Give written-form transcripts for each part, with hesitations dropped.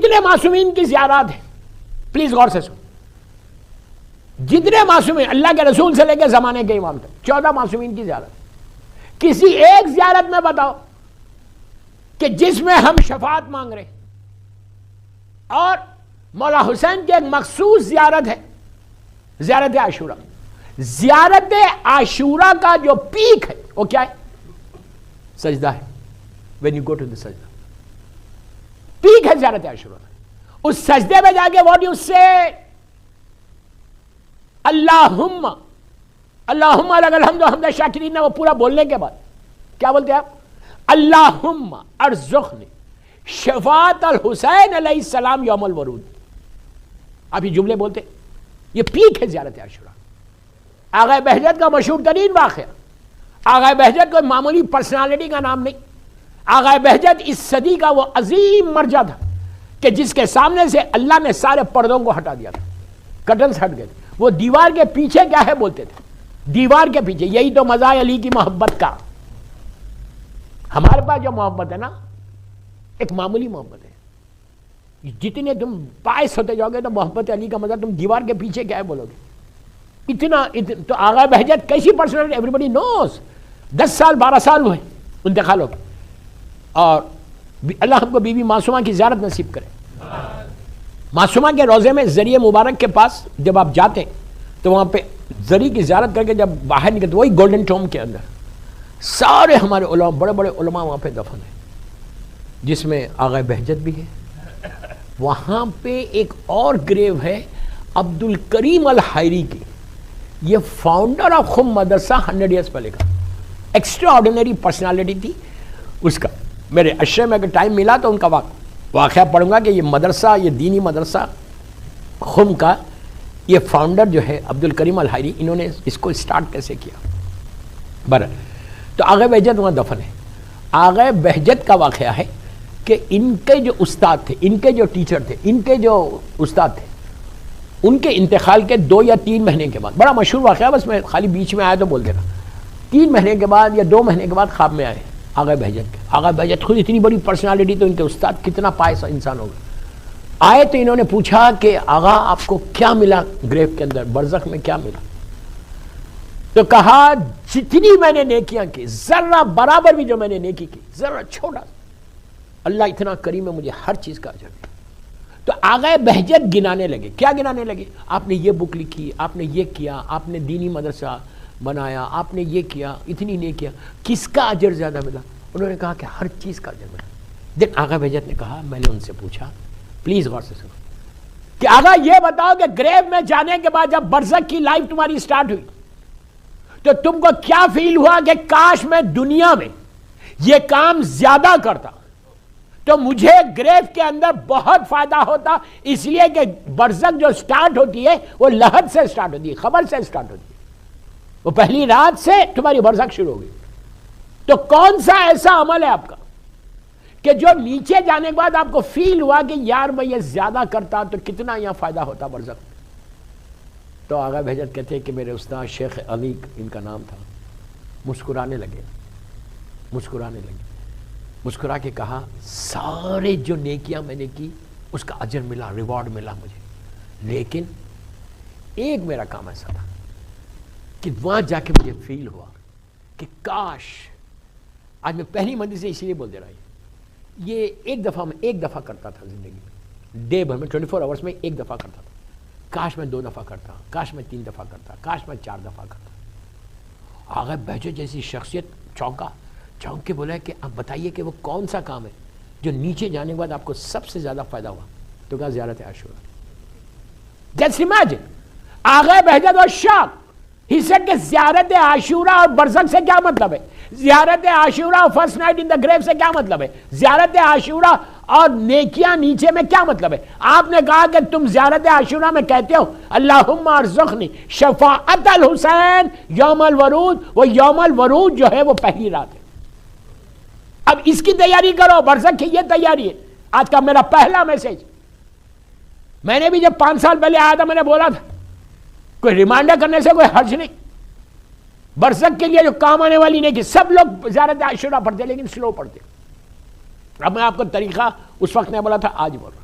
جتنے معصومین کی زیارات ہیں، پلیز غور سے سن، جتنے معصومین اللہ کے رسول سے لے کے زمانے کے امام تک 14 معصومین کی زیارت، کسی ایک زیارت میں بتاؤ کہ جس میں ہم شفاعت مانگ رہے ہیں، اور مولا حسین کی ایک مخصوص زیارت ہے، زیارت عاشورہ. زیارت عاشورہ کا جو پیک ہے وہ کیا ہے؟ سجدہ ہے. when you go to the سجدہ، پیک ہے زیارت عاشورہ. اس سجدے میں جا کے what you say، اللہم اللہم لک الحمد حمد الشاکرین، وہ پورا بولنے کے بعد کیا بولتے ہیں آپ؟ اللہم ارزقنی شفاعت الحسین علیہ السلام یوم الورود. آپ یہ جملے بولتے، یہ پیک ہے زیارت عاشورہ. آغا بہجت کا مشہور ترین واقعہ، آغا بہجت کوئی معمولی پرسنالٹی کا نام نہیں، آغا بہجت اس صدی کا وہ عظیم مرجع تھا کہ جس کے سامنے سے اللہ نے سارے پردوں کو ہٹا دیا تھا، کرٹنز ہٹ گئے تھے. وہ دیوار کے پیچھے کیا ہے بولتے تھے، دیوار کے پیچھے. یہی تو مزہ علی کی محبت کا. ہمارے پاس جو محبت ہے نا، ایک معمولی محبت ہے. جتنے تم باعث ہوتے جاؤ گے تو محبت علی کا مزہ، تم دیوار کے پیچھے کیا ہے بولو گے. اتنا تو آغا بہجت کیسی پرسنالٹی، ایوری بڈی نوز. 10 سال 12 سال ہوئے انتقال ہو گئے، اور اللہ ہم کو بی بی معصومہ کی زیارت نصیب کرے. معصومہ کے روضے میں زری مبارک کے پاس جب آپ جاتے تو وہاں پہ زری کی زیارت کر کے جب باہر نکلتے، وہی گولڈن ٹوم کے اندر سارے ہمارے علماء، بڑے بڑے علماء وہاں پہ دفن ہیں، جس میں آغا بہجت بھی ہے. وہاں پہ ایک اور گریو ہے عبد الکریم الحائری کی. یہ فاؤنڈر آف خم مدرسہ 100 ایئرس پہلے کا، ایکسٹرا آرڈینری پرسنالٹی تھی اس کا. میرے عشرے میں اگر ٹائم ملا تو ان کا واقعہ پڑھوں گا کہ یہ مدرسہ، یہ دینی مدرسہ خم کا یہ فاؤنڈر جو ہے عبد الکریم الحائری، انہوں نے اس کو اسٹارٹ کیسے کیا. برابر. تو آغا بہجت وہاں دفن ہے. آغا بہجت کا واقعہ ہے کہ ان کے جو استاد تھے، ان کے جو ٹیچر تھے، ان کے جو استاد تھے، ان کے انتقال کے 2 یا 3 مہینے کے بعد، بڑا مشہور واقعہ، بس میں خالی بیچ میں آیا تو بول دے رہا، 3 مہینے کے بعد یا 2 مہینے کے بعد خواب میں آئے آغا بہجت کے. آغا بہجت خود اتنی بڑی پرسنالٹی، تو ان کے استاد کتنا پائس انسان ہو گئے. آئے تو انہوں نے پوچھا کہ آغا آپ کو کیا ملا گریو کے اندر، برزخ میں کیا ملا؟ تو کہا جتنی میں نے نیکیاں کی، ذرہ برابر بھی جو میں نے نیکی کی، ذرہ چھوٹا، اللہ اتنا کریم ہے، مجھے ہر چیز کا اجر دے. تو آغا بہجت گنانے لگے. کیا گنانے لگے؟ آپ نے یہ بک لکھی، آپ نے یہ کیا، آپ نے دینی مدرسہ بنایا، آپ نے یہ کیا، اتنی نیکیاں، کس کا اجر زیادہ ملا؟ انہوں نے کہا کہ ہر چیز کا اجر ملا. دیکھ آغا بہجت نے کہا، میں نے ان سے پوچھا، پلیز غور سے سنو، کہ آغا یہ بتاؤ کہ گریو میں جانے کے بعد جب برزخ کی لائف تمہاری سٹارٹ ہوئی تو تم کو کیا فیل ہوا کہ کاش میں دنیا میں یہ کام زیادہ کرتا تو مجھے گریو کے اندر بہت فائدہ ہوتا، اس لیے کہ برزخ جو سٹارٹ ہوتی ہے وہ لحد سے سٹارٹ ہوتی ہے، خبر سے سٹارٹ ہوتی ہے. وہ پہلی رات سے تمہاری برزخ شروع ہوگی. تو کون سا ایسا عمل ہے آپ کا کہ جو نیچے جانے کے بعد آپ کو فیل ہوا کہ یار میں یہ زیادہ کرتا تو کتنا یہاں فائدہ ہوتا برزخ؟ تو آغا بہجت کہتے ہیں کہ میرے استاد شیخ علی ان کا نام تھا، مسکرانے لگے، مسکرا کے کہا سارے جو نیکیاں میں نے کی اس کا اجر ملا، ریوارڈ ملا مجھے، لیکن ایک میرا کام ایسا تھا کہ وہاں جا کے مجھے فیل ہوا کہ کاش، آج میں پہلی منزل سے اسی لیے بول دے رہا ہوں، یہ ایک دفعہ کرتا تھا زندگی میں، ڈے بھر میں 24 آورس میں ایک دفعہ کرتا تھا. کاش میں 2 دفعہ کرتا، کاش میں 3 دفعہ کرتا، کاش میں 4 دفعہ کرتا. آغا بہجت جیسی شخصیت چونک کے بولا ہے کہ آپ بتائیے کہ وہ کون سا کام ہے جو نیچے جانے کے بعد آپ کو سب سے زیادہ فائدہ ہوا؟ تو کہا زیارت عاشورہ. جسٹ امیجن، آغا بہجت اور شاک ہی سیڈ کہ زیارت عاشورہ اور برزخ سے کیا مطلب ہے؟ زیارت عاشورہ اور فرسٹ نائٹ ان دا گریو سے کیا مطلب ہے؟ زیارت عاشورہ اور نیکیاں نیچے میں کیا مطلب ہے؟ آپ نے کہا کہ تم زیارت عاشورہ میں کہتے ہو اللہم ارزقنی شفاعت الحسین یوم الورود. وہ یوم الورود جو ہے وہ پہلی رات ہے. اب اس کی تیاری کرو، برزخ کی یہ تیاری ہے. آج کا میرا پہلا میسج، میں نے بھی جب 5 سال پہلے آیا تھا میں نے بولا تھا کوئی ریمائنڈر کرنے سے کوئی حرج نہیں، برزخ کے لیے جو کام آنے والی نہیں کہ سب لوگ زیارت عاشورہ پڑھتے لیکن سلو پڑھتے. اب میں آپ کو طریقہ اس وقت نے بولا تھا، آج بول رہا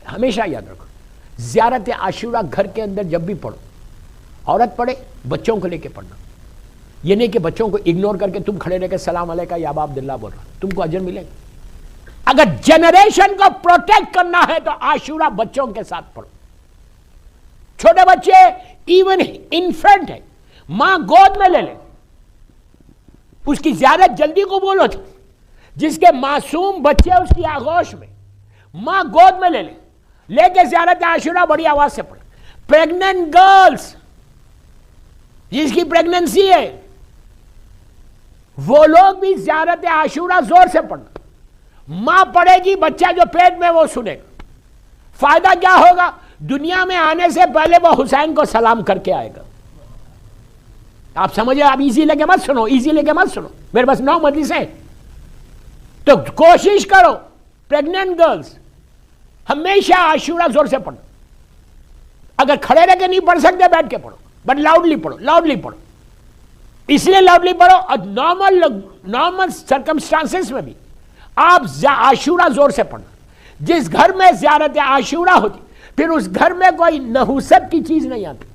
ہمیشہ یاد رکھو، زیارت عاشورہ گھر کے اندر جب بھی پڑھو، عورت پڑھے بچوں کو لے کے پڑھنا، یہ نہیں کہ بچوں کو اگنور کر کے تم کھڑے رہ کے سلام علیکہ یا ابا عبداللہ بول رہا، تم کو اجر ملے گا۔ اگر جنریشن کو پروٹیکٹ کرنا ہے تو عاشورہ بچوں کے ساتھ پڑھو۔ چھوٹے بچے ایون انفینٹ ہے، ماں گود میں لے لے، اس کی زیارت جلدی قبول ہوتی، جس کے معصوم بچے اس کی آغوش میں، ماں گود میں لے لے، لے کے زیارت عاشورہ بڑی آواز سے پڑھے۔ پریگننٹ گرلز جس کی پریگننسی ہے وہ لوگ بھی زیارت عاشورہ زور سے پڑھنا، ماں پڑھے گی، بچہ جو پیٹ میں وہ سنے گا۔ فائدہ کیا ہوگا؟ دنیا میں آنے سے پہلے وہ حسین کو سلام کر کے آئے گا۔ آپ سمجھے؟ آپ ایزی لے کے مت سنو، ایزی لے کے مت سنو، میرے پاس 9 مجلسیں، تو کوشش کرو پریگننٹ گرلز ہمیشہ عاشورہ زور سے پڑھو۔ اگر کھڑے رہ کے نہیں پڑھ سکتے بیٹھ کے پڑھو، بٹ لاؤڈلی پڑھو، لاؤڈلی پڑھو۔ اس لیے لاؤڈلی پڑھو اور نارمل سرکمسٹانسز میں بھی آپ عاشورہ زور سے پڑھنا۔ جس گھر میں زیارت عاشورہ ہوتی پھر اس گھر میں کوئی نحوست کی چیز نہیں آتی،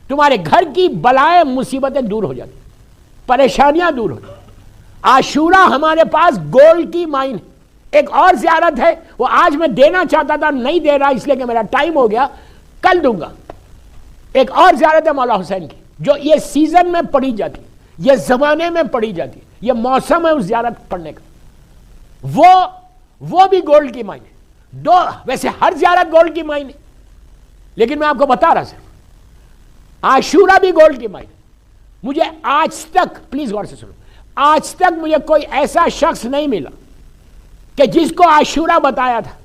تمہارے گھر کی بلائیں مصیبتیں دور ہو جاتی، پریشانیاں دور ہو جاتی۔ عاشورہ ہمارے پاس گولڈ کی مائن ہے۔ ایک اور زیارت ہے، وہ آج میں دینا چاہتا تھا نہیں دے رہا اس لیے کہ میرا ٹائم ہو گیا، کل دوں گا۔ ایک اور زیارت ہے مولا حسین کی، جو یہ سیزن میں پڑھی جاتی، یہ زمانے میں پڑھی جاتی، یہ موسم ہے اس زیارت پڑھنے کا، وہ بھی گولڈ کی مائن ہے۔ دو ویسے ہر زیارت گولڈ کی مائن ہے، لیکن میں آپ کو بتا رہا صرف عاشورہ بھی گولڈ کی مائن ہے۔ مجھے آج تک، پلیز غور سے سنو، آج تک مجھے کوئی ایسا شخص نہیں ملا کہ جس کو عاشورہ بتایا تھا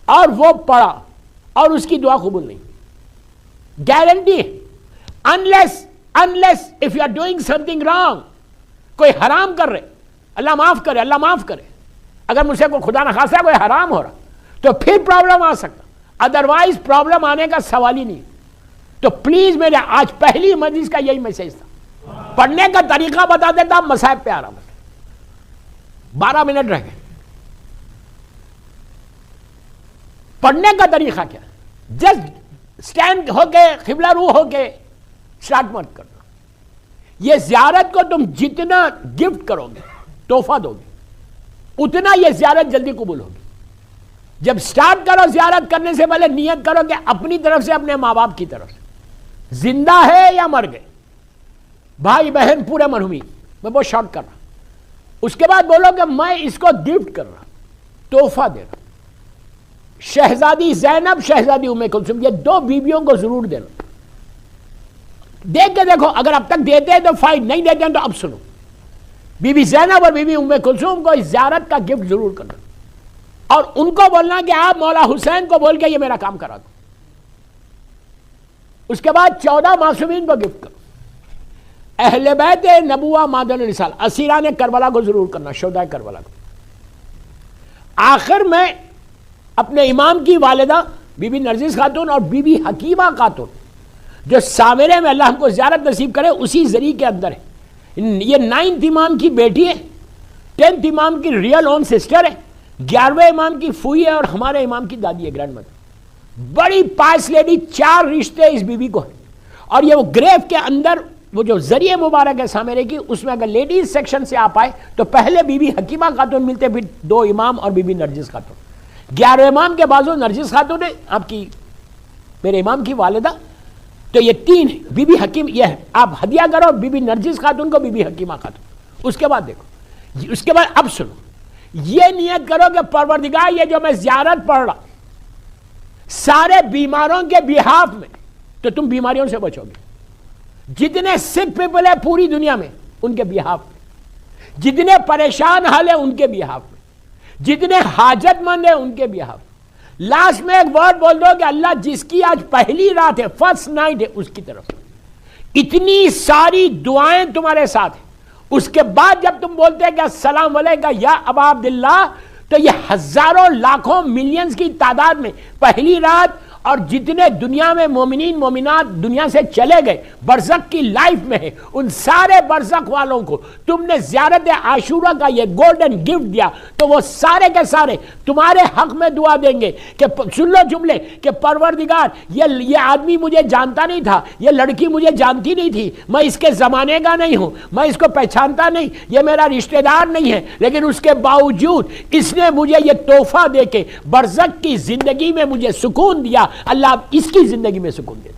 اور وہ پڑھا اور اس کی دعا قبول نہیں۔ Guarantee, unless if you are doing something wrong، کوئی حرام کر رہے، اللہ معاف کرے، اللہ معاف کرے، اگر مجھ سے کوئی خدا نخواستہ کوئی حرام ہو رہا تو پھر پرابلم آ سکتا، ادروائز پرابلم آنے کا سوال ہی نہیں۔ تو پلیز میرے آج پہلی مجلس کا یہی میسج تھا، پڑھنے کا طریقہ بتا دیتا، مصائب پہ آرام ہے۔ 12 منٹ رہ گئے۔ پڑھنے کا طریقہ کیا؟ جسٹ سٹینڈ ہو کے قبلہ رو ہو کے اسٹارٹ مت کرنا۔ یہ زیارت کو تم جتنا گفٹ کرو گے، تحفہ دو گے، اتنا یہ زیارت جلدی قبول ہوگی۔ جب سٹارٹ کرو زیارت کرنے سے پہلے نیت کرو کہ اپنی طرف سے، اپنے ماں باپ کی طرف سے، زندہ ہے یا مر گئے، بھائی بہن پورے مرحومین، میں بہت شارٹ کر رہا ہوں۔ اس کے بعد بولو کہ میں اس کو گفٹ کر رہا، تحفہ دے رہا۔ شہزادی زینب، شہزادی ام کلثوم، یہ 2 بیویوں کو ضرور دینا۔ دیکھ کے دیکھو، اگر اب تک دیتے ہیں تو فائن، نہیں دیتے ہیں تو اب سنو۔ بی بی زینب اور بی بی ام کلثوم کو اس زیارت کا گفٹ ضرور کرنا، اور ان کو بولنا کہ آپ مولا حسین کو بول کے یہ میرا کام کرا دو۔ اس کے بعد 14 معصومین کو گفٹ کرو۔ اہل بیت نبوہ معدن رسالہ، اسیران کربلا کو ضرور کرنا، شہداء کربلا کو۔ آخر میں اپنے امام کی والدہ بی بی نرجس خاتون اور بی بی حکیمہ خاتون، جو سامرے میں اللہ ہم کو زیارت نصیب کرے، اسی ذریعے کے اندر ہے۔ یہ 9th امام کی بیٹی ہے، 10th امام کی ریئل اون سسٹر ہے، 11ویں امام کی پھوئی ہے، اور ہمارے امام کی دادی ہے، گرینڈ مدر۔ بڑی پائس لیڈی، 4 رشتے اس بی بی کو ہیں۔ اور یہ وہ گریف کے اندر وہ جو ذریعہ مبارک ہے سامرے کی، اس میں اگر لیڈیز سیکشن سے آپ آئے تو پہلے بی بی حکیمہ خاتون ملتے، پھر 2 امام اور بی بی نرجس خاتون۔ 11ویں امام کے بازو نرجس خاتون ہے، آپ کی میرے امام کی والدہ، تو یہ 3 ہے۔ بی بی حکیم، یہ ہے آپ ہدیہ کرو بی بی نرجس خاتون کو، بی بی حکیمہ خاتون۔ اس کے بعد دیکھو، اس کے بعد اب سنو، یہ نیت کرو کہ پروردگار یہ جو میں زیارت پڑھ رہا سارے بیماروں کے بیہاف میں، تو تم بیماریوں سے بچو گے۔ جتنے سک پیپل ہے پوری دنیا میں ان کے بیہاف میں، جتنے پریشان حال ہیں ان کے بیہاف میں، جتنے حاجت مند ہیں ان کے بیہاف میں۔ لاسٹ میں ایک ورڈ بول دو کہ اللہ جس کی آج پہلی رات ہے، فرسٹ نائٹ ہے، اس کی طرف اتنی ساری دعائیں تمہارے ساتھ ہیں۔ اس کے بعد جب تم بولتے ہیں کہ السلام علیکم یا ابا عبداللہ، تو یہ ہزاروں لاکھوں ملینز کی تعداد میں پہلی رات اور جتنے دنیا میں مومنین مومنات دنیا سے چلے گئے برزخ کی لائف میں ہیں، ان سارے برزخ والوں کو تم نے زیارت عاشورہ کا یہ گولڈن گفٹ دیا، تو وہ سارے کے سارے تمہارے حق میں دعا دیں گے کہ سن لو جملے کہ پروردگار یہ آدمی مجھے جانتا نہیں تھا، یہ لڑکی مجھے جانتی نہیں تھی، میں اس کے زمانے کا نہیں ہوں، میں اس کو پہچانتا نہیں، یہ میرا رشتہ دار نہیں ہے، لیکن اس کے باوجود اس نے مجھے یہ تحفہ دے کے برزخ کی زندگی میں مجھے سکون دیا، اللہ اب اس کی زندگی میں سکون دے دے۔